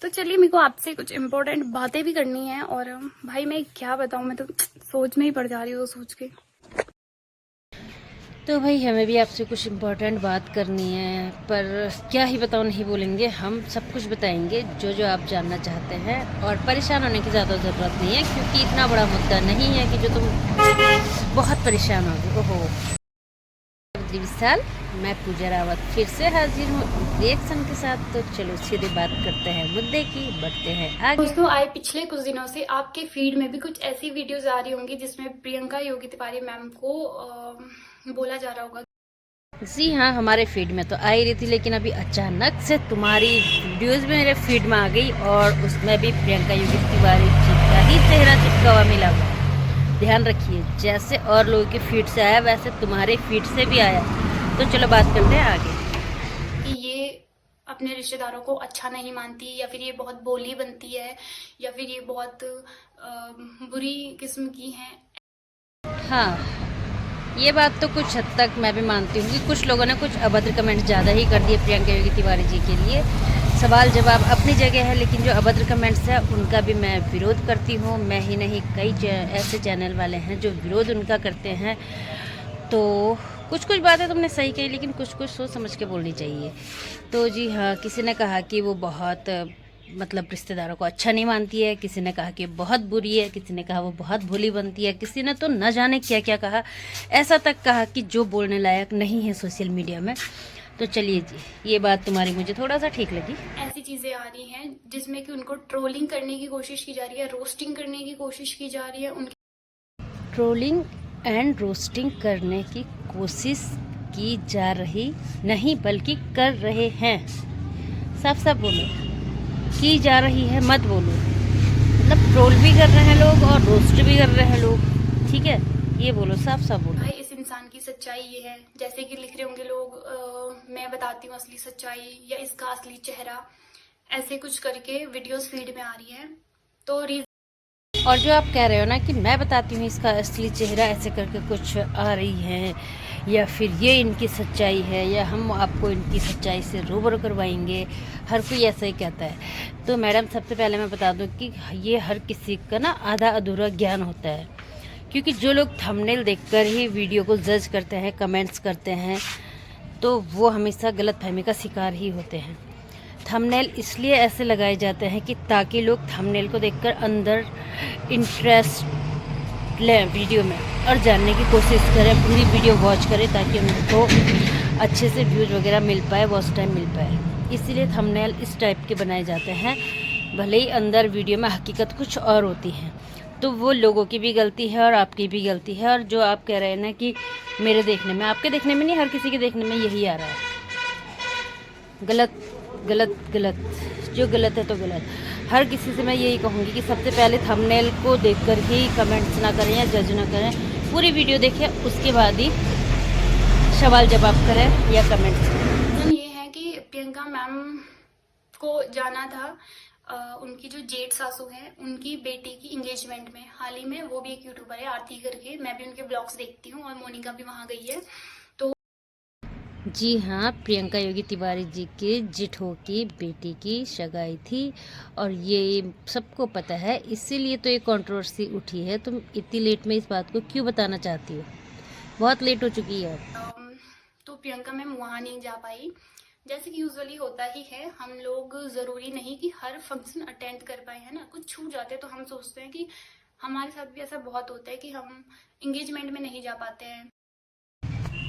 तो चलिए मेरे को आपसे कुछ इम्पोर्टेंट बातें भी करनी है और भाई मैं क्या बताऊँ, मैं तो सोच में ही पड़ जा रही हूँ सोच के। तो भाई हमें भी आपसे कुछ इम्पोर्टेंट बात करनी है, पर क्या ही बताऊँ, नहीं बोलेंगे, हम सब कुछ बताएंगे जो जो आप जानना चाहते हैं। और परेशान होने की ज़्यादा ज़रूरत नहीं है, क्योंकि इतना बड़ा मुद्दा नहीं है कि जो तुम बहुत परेशान होगे। ओहो, विशाल, मैं पूजा रावत फिर से हाजिर हूँ रिएक्शन के साथ। तो चलो सीधे बात करते हैं मुद्दे की, बढ़ते हैं आगे। दोस्तों, आए पिछले कुछ दिनों से आपके फीड में भी कुछ ऐसी वीडियोस आ रही होंगी जिसमें प्रियंका योगी तिवारी मैम को बोला जा रहा होगा। जी हाँ, हमारे फीड में तो आ ही रही थी, लेकिन अभी अचानक से तुम्हारी वीडियोस भी मेरे फीड में आ गई और उसमें भी प्रियंका योगी तिवारी जी का ही चेहरा चिपका हुआ मिला हुआ। ध्यान रखिए, जैसे और लोगों के फीड से आया वैसे तुम्हारे फीड से भी आया। तो चलो बात करते हैं आगे। कि ये अपने रिश्तेदारों को अच्छा नहीं मानती, या फिर ये बहुत बोली बनती है, या फिर ये बहुत बुरी किस्म की है। हाँ, ये बात तो कुछ हद तक मैं भी मानती हूँ कि कुछ लोगों ने कुछ अभद्र कमेंट ज़्यादा ही कर दिए प्रियंका योगी तिवारी जी के लिए। सवाल जवाब अपनी जगह है, लेकिन जो अभद्र कमेंट्स है उनका भी मैं विरोध करती हूँ। मैं ही नहीं, कई ऐसे चैनल वाले हैं जो विरोध उनका करते हैं। तो कुछ कुछ बातें तुमने सही कही, लेकिन कुछ कुछ सोच समझ के बोलनी चाहिए। तो जी हाँ, किसी ने कहा कि वो बहुत मतलब रिश्तेदारों को अच्छा नहीं मानती है, किसी ने कहा कि बहुत बुरी है, किसी ने कहा वो बहुत भोली बनती है, किसी ने तो न जाने क्या क्या कहा, ऐसा तक कहा कि जो बोलने लायक नहीं है सोशल मीडिया में। तो चलिए जी, ये बात तुम्हारी मुझे थोड़ा सा ठीक लगी। ऐसी चीजें आ रही हैं जिसमें कि उनको ट्रोलिंग करने की कोशिश की जा रही है, रोस्टिंग करने की कोशिश की जा रही है उनकी। ट्रोलिंग एंड रोस्टिंग करने की कोशिश की जा रही नहीं, बल्कि कर रहे हैं। साफ साफ बोलो, की जा रही है मत बोलो। मतलब ट्रोल भी कर रहे हैं लोग और रोस्ट भी कर रहे हैं लोग, ठीक है, ये बोलो, साफ साफ बोलो। भाई इस इंसान की सच्चाई ये है, जैसे कि लिख रहे होंगे लोग, मैं बताती हूँ असली सच्चाई या इसका असली चेहरा, ऐसे कुछ करके वीडियोस फीड में आ रही है। तो और जो आप कह रहे हो ना कि मैं बताती हूँ इसका असली चेहरा, ऐसे करके कुछ आ रही है, या फिर ये इनकी सच्चाई है, या हम आपको इनकी सच्चाई से रूबरू करवाएंगे, हर कोई ऐसा ही कहता है। तो मैडम, सबसे पहले मैं बता दूँ कि ये हर किसी का ना आधा अधूरा ज्ञान होता है, क्योंकि जो लोग थंबनेल देखकर ही वीडियो को जज करते हैं, कमेंट्स करते हैं, तो वो हमेशा गलतफहमी का शिकार ही होते हैं। थंबनेल इसलिए ऐसे लगाए जाते हैं कि ताकि लोग थंबनेल को देखकर अंदर इंटरेस्ट लें वीडियो में और जानने की कोशिश करें, पूरी वीडियो वॉच करें, ताकि उनको अच्छे से व्यूज़ वगैरह मिल पाए, वॉच टाइम मिल पाए। इसीलिए थंबनेल इस टाइप के बनाए जाते हैं, भले ही अंदर वीडियो में हकीकत कुछ और होती है। तो वो लोगों की भी गलती है और आपकी भी गलती है। और जो आप कह रहे हैं ना कि मेरे देखने में, आपके देखने में नहीं, हर किसी के देखने में यही आ रहा है। गलत गलत गलत, जो गलत है तो गलत। हर किसी से मैं यही कहूँगी कि सबसे पहले थंबनेल को देखकर ही कमेंट्स ना करें या जज ना करें, पूरी वीडियो देखें, उसके बाद ही सवाल जवाब करें या कमेंट्स करें। ये है कि प्रियंका मैम को जाना था, उनकी जो जेठ सासू है उनकी बेटी की एंगेजमेंट में। हाल ही में वो भी एक यूट्यूबर है आरती करके, मैं भी उनके ब्लॉग्स देखती हूँ और मोनिका भी वहाँ गई है। तो जी हाँ, प्रियंका योगी तिवारी जी के जिठो की बेटी की सगाई थी और ये सबको पता है, इसीलिए तो ये कंट्रोवर्सी उठी है। तुम इतनी लेट में इस बात को क्यों बताना चाहती हो? बहुत लेट हो चुकी है। तो प्रियंका मैम वहाँ नहीं जा पाई, जैसे कि यूजुअली होता ही है। हम लोग जरूरी नहीं कि हर फंक्शन अटेंड कर पाए, है ना। कुछ छूट जाते हैं तो हम सोचते हैं कि हमारे साथ भी ऐसा बहुत होता है कि हम एंगेजमेंट में नहीं जा पाते हैं।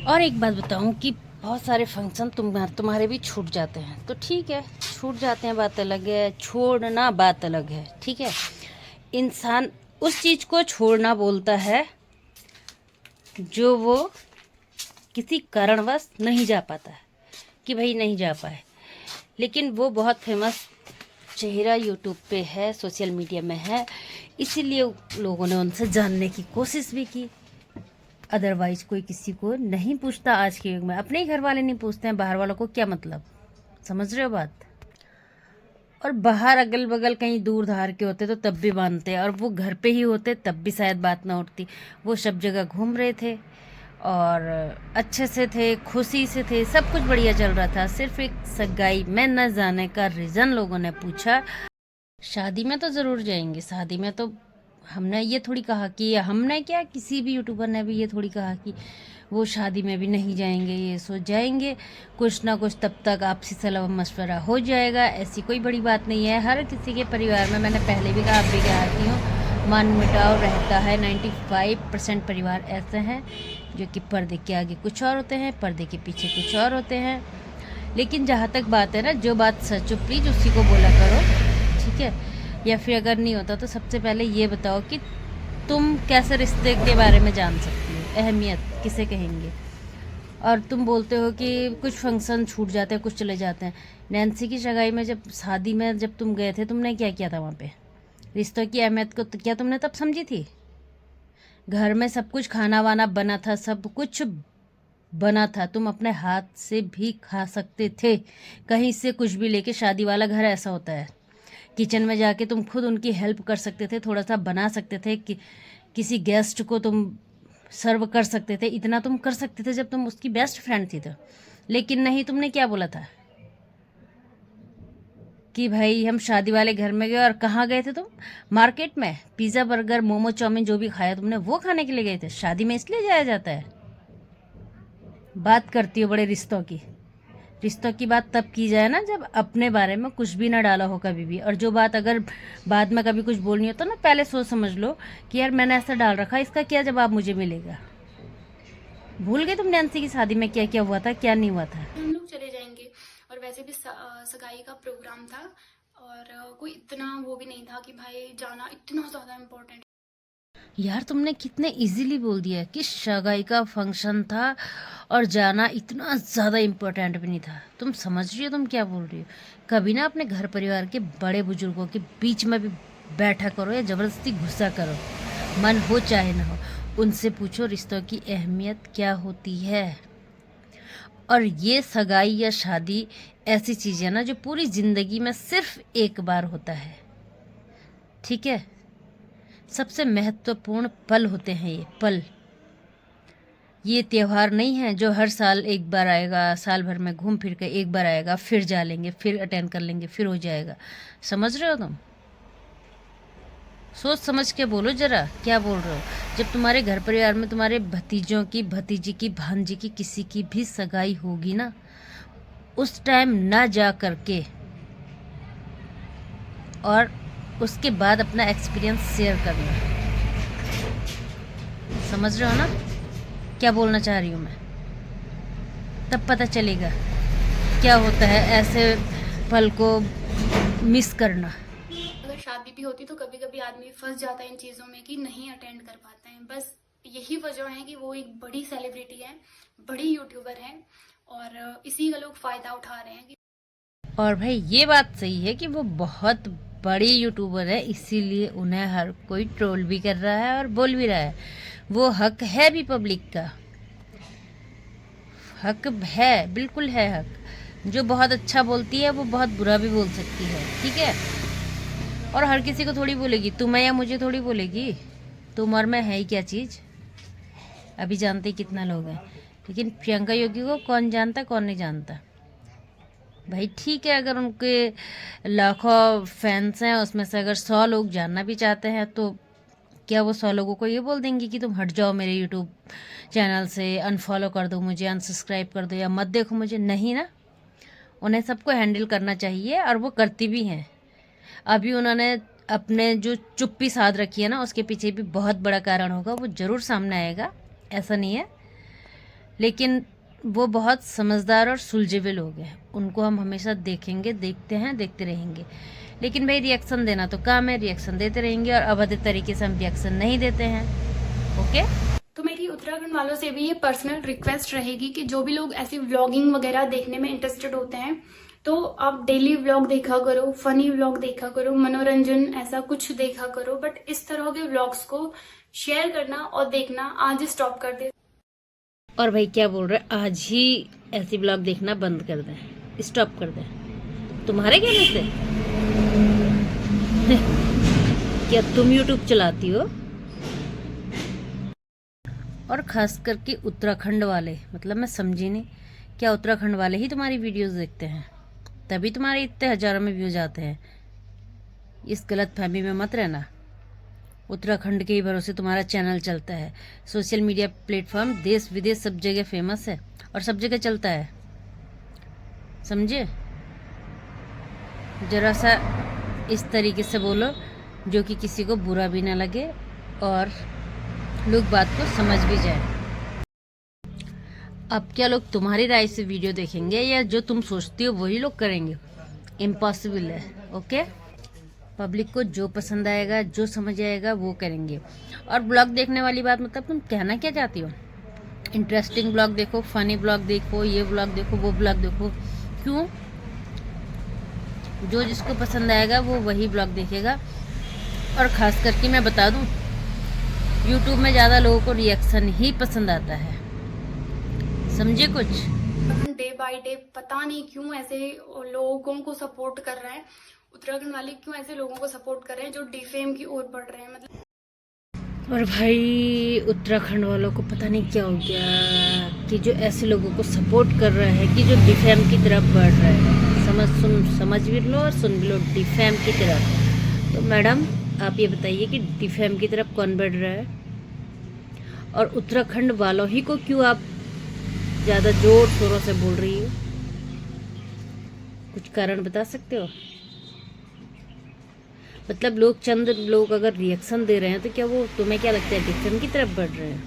और एक बात बताऊं कि बहुत सारे फंक्शन तुम्हारे भी छूट जाते हैं, तो ठीक है, छूट जाते हैं, बात अलग है, छोड़ना बात अलग है, ठीक है। इंसान उस चीज़ को छोड़ना बोलता है जो वो किसी कारणवश नहीं जा पाता है, कि भाई नहीं जा पाए। लेकिन वो बहुत फेमस चेहरा यूट्यूब पे है, सोशल मीडिया में है, इसीलिए लोगों ने उनसे जानने की कोशिश भी की। अदरवाइज कोई किसी को नहीं पूछता आज के युग में, अपने ही घर वाले नहीं पूछते हैं, बाहर वालों को क्या मतलब? समझ रहे हो बात? और बाहर अगल बगल कहीं दूर धार के होते तो तब भी मानते, और वो घर पे ही होते तब भी शायद बात ना उठती। वो सब जगह घूम रहे थे, और अच्छे से थे, खुशी से थे, सब कुछ बढ़िया चल रहा था। सिर्फ एक सगाई में न जाने का रीज़न लोगों ने पूछा। शादी में तो ज़रूर जाएंगे, शादी में तो हमने ये थोड़ी कहा कि, हमने क्या, किसी भी यूट्यूबर ने भी ये थोड़ी कहा कि वो शादी में भी नहीं जाएंगे, ये सोच जाएंगे। कुछ ना कुछ तब तक आपसी सलाह मशवरा हो जाएगा, ऐसी कोई बड़ी बात नहीं है। हर किसी के परिवार में, मैंने पहले भी कहा, आप भी कहती हूँ, मन मुटाव रहता है। 95% परिवार ऐसे हैं जो कि पर्दे के आगे कुछ और होते हैं, पर्दे के पीछे कुछ और होते हैं। लेकिन जहाँ तक बात है ना, जो बात सच हो प्लीज़ उसी को बोला करो, ठीक है। या फिर अगर नहीं होता तो सबसे पहले ये बताओ कि तुम कैसे रिश्ते के बारे में जान सकती हो, अहमियत किसे कहेंगे। और तुम बोलते हो कि कुछ फंक्शन छूट जाते हैं, कुछ चले जाते हैं। नैन्सी की सगाई में, जब शादी में जब तुम गए थे, तुमने क्या किया था वहाँ पे? रिश्तों की अहमियत को क्या तुमने तब समझी थी? घर में सब कुछ खाना वाना बना था, सब कुछ बना था, तुम अपने हाथ से भी खा सकते थे। कहीं से कुछ भी लेके, शादी वाला घर ऐसा होता है, किचन में जाके तुम खुद उनकी हेल्प कर सकते थे, थोड़ा सा बना सकते थे, किसी गेस्ट को तुम सर्व कर सकते थे, इतना तुम कर सकते थे जब तुम उसकी बेस्ट फ्रेंड थी तो। लेकिन नहीं, तुमने क्या बोला था कि भाई हम शादी वाले घर में गए। और कहाँ गए थे तुम? मार्केट में पिज़्ज़ा बर्गर मोमो चाउमीन जो भी खाया तुमने, वो खाने के लिए गए थे। शादी में इसलिए जाया जाता है। बात करती हो बड़े रिश्तों की। रिश्तों की बात तब की जाए ना जब अपने बारे में कुछ भी ना डाला हो कभी भी। और जो बात अगर बाद में कभी कुछ बोलनी हो तो ना पहले सोच समझ लो कि यार मैंने ऐसा डाल रखा, इसका क्या जवाब मुझे मिलेगा। भूल गए तुम नैन्सी की शादी में क्या क्या हुआ था, क्या नहीं हुआ था? हम लोग चले जाएंगे। और वैसे भी सगाई का प्रोग्राम था, और कोई इतना वो भी नहीं था कि भाई जाना इतना ज़्यादा इम्पोर्टेंट। यार तुमने कितने इजीली बोल दिया कि सगाई का फंक्शन था और जाना इतना ज़्यादा इम्पोर्टेंट भी नहीं था। तुम समझ रही हो तुम क्या बोल रही हो? कभी ना अपने घर परिवार के बड़े बुजुर्गों के बीच में भी बैठा करो या ज़बरदस्ती गुस्सा करो, मन हो चाहे ना हो। उनसे पूछो रिश्तों की अहमियत क्या होती है। और ये सगाई या शादी ऐसी चीज़ है ना जो पूरी ज़िंदगी में सिर्फ एक बार होता है, ठीक है। सबसे महत्वपूर्ण पल होते हैं ये पल। ये त्यौहार नहीं है जो हर साल एक बार आएगा, साल भर में घूम फिर के एक बार आएगा, फिर जा लेंगे, फिर अटेंड कर लेंगे, फिर हो जाएगा। समझ रहे हो तुम? सोच समझ के बोलो जरा, क्या बोल रहे हो। जब तुम्हारे घर परिवार में तुम्हारे भतीजों की, भतीजी की, भांजी की, किसी की भी सगाई होगी ना, उस टाइम ना जा करके और उसके बाद अपना एक्सपीरियंस शेयर करना। समझ रहे हो ना क्या बोलना चाह रही हूँ मैं? तब पता चलेगा क्या होता है ऐसे पल को मिस करना। अगर शादी भी होती तो कभी कभी आदमी फंस जाता है इन चीज़ों में कि नहीं अटेंड कर पाते हैं। बस यही वजह है कि वो एक बड़ी सेलिब्रिटी है, बड़ी यूट्यूबर है, और इसी का लोग फ़ायदा उठा रहे हैं। और भाई ये बात सही है कि वो बहुत बड़ी यूट्यूबर है, इसीलिए उन्हें हर कोई ट्रोल भी कर रहा है और बोल भी रहा है। वो हक है भी पब्लिक का, हक है, बिल्कुल है हक। जो बहुत अच्छा बोलती है वो बहुत बुरा भी बोल सकती है, ठीक है। और हर किसी को थोड़ी बोलेगी, तुम्हें या मुझे थोड़ी बोलेगी। तो उम्र में है ही क्या चीज़, अभी जानते ही कितना लोग हैं। लेकिन प्रियंका योगी को कौन जानता कौन नहीं जानता। भाई ठीक है, अगर उनके लाखों फैंस हैं, उसमें से अगर 100 लोग जानना भी चाहते हैं तो क्या वो 100 लोगों को ये बोल देंगे कि तुम हट जाओ मेरे यूट्यूब चैनल से, अनफॉलो कर दो मुझे, अनसब्सक्राइब कर दो या मत देखो मुझे? नहीं ना, उन्हें सबको हैंडल करना चाहिए और वो करती भी हैं। अभी उन्होंने अपने जो चुप्पी साध रखी है ना, उसके पीछे भी बहुत बड़ा कारण होगा, वो ज़रूर सामने आएगा, ऐसा नहीं है। लेकिन वो बहुत समझदार और सुलझे हुए लोग हैं, उनको हम हमेशा देखेंगे, देखते हैं, देखते रहेंगे। लेकिन भाई रिएक्शन देना तो काम है, रिएक्शन देते रहेंगे और अभद्र तरीके से हम रिएक्शन नहीं देते हैं, ओके। तो मेरी उत्तराखंड वालों से भी ये पर्सनल रिक्वेस्ट रहेगी कि जो भी लोग ऐसी व्लॉगिंग वगैरह देखने में इंटरेस्टेड होते हैं तो आप डेली व्लॉग देखा करो, फनी व्लॉग देखा करो, मनोरंजन ऐसा कुछ देखा करो। बट इस तरह के व्लॉग्स को शेयर करना और देखना आज स्टॉप कर दे। और भाई क्या बोल रहे, आज ही ऐसी ब्लॉग देखना बंद कर दें, स्टॉप कर दें, तुम्हारे कहने से? क्या तुम यूट्यूब चलाती हो? और ख़ास करके उत्तराखंड वाले, मतलब मैं समझी नहीं, क्या उत्तराखंड वाले ही तुम्हारी वीडियोस देखते हैं? तभी तुम्हारे इतने हज़ारों में व्यूज़ आते हैं। इस गलत फहमी में मत रहना। उत्तराखंड के ही भरोसे तुम्हारा चैनल चलता है। सोशल मीडिया प्लेटफॉर्म देश विदेश सब जगह फेमस है और सब जगह चलता है, समझे? ज़रा सा इस तरीके से बोलो जो कि किसी को बुरा भी ना लगे और लोग बात को समझ भी जाए। अब क्या लोग तुम्हारी राय से वीडियो देखेंगे या जो तुम सोचती हो वही लोग करेंगे? इम्पॉसिबल है। ओके, पब्लिक को जो पसंद आएगा, जो समझ आएगा वो करेंगे। और ब्लॉग देखने वाली बात, मतलब तुम कहना क्या चाहती हो? इंटरेस्टिंग ब्लॉग देखो, फनी ब्लॉग देखो, ये ब्लॉग देखो, वो ब्लॉग देखो। क्यों? जो जिसको पसंद आएगा वो वही ब्लॉग देखेगा। और ख़ास करके मैं बता दूं, यूट्यूब में ज़्यादा लोगों को रिएक्शन ही पसंद आता है, समझे? कुछ डे बाय डे पता नहीं क्यों ऐसे लोगों को सपोर्ट कर रहे हैं, उत्तराखंड वाले क्यों ऐसे लोगों को सपोर्ट कर रहे हैं जो डिफेम की ओर बढ़ रहे हैं। मतलब और भाई उत्तराखंड वालों को पता नहीं क्या हो गया कि जो ऐसे लोगों को सपोर्ट कर रहा है कि जो डिफेम की तरफ बढ़ रहा है। समझ भी लो और सुन भी लो, डिफेम की तरफ। तो मैडम आप ये बताइए कि डिफेम की तरफ कौन बढ़ रहा है? और उत्तराखंड वालों ही को क्यों आप ज़्यादा जोर शोरों से बोल रही हो? कुछ कारण बता सकते हो? मतलब चंद लोग अगर रिएक्शन दे रहे हैं तो क्या वो तुम्हें क्या लगता है डिफेम की तरफ बढ़ रहे हैं?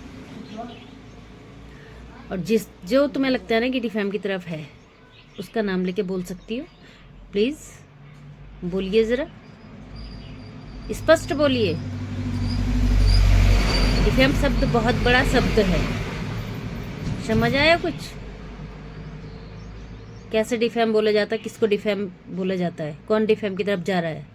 और जो तुम्हें लगता है ना कि डिफेम की तरफ है, उसका नाम लेके बोल सकती हो? प्लीज़ बोलिए, ज़रा स्पष्ट बोलिए। डिफेम शब्द बहुत बड़ा शब्द है, समझ आया कुछ? कैसे डिफेम बोला जाता है, किसको डिफेम बोला जाता है, कौन डिफेम की तरफ जा रहा है?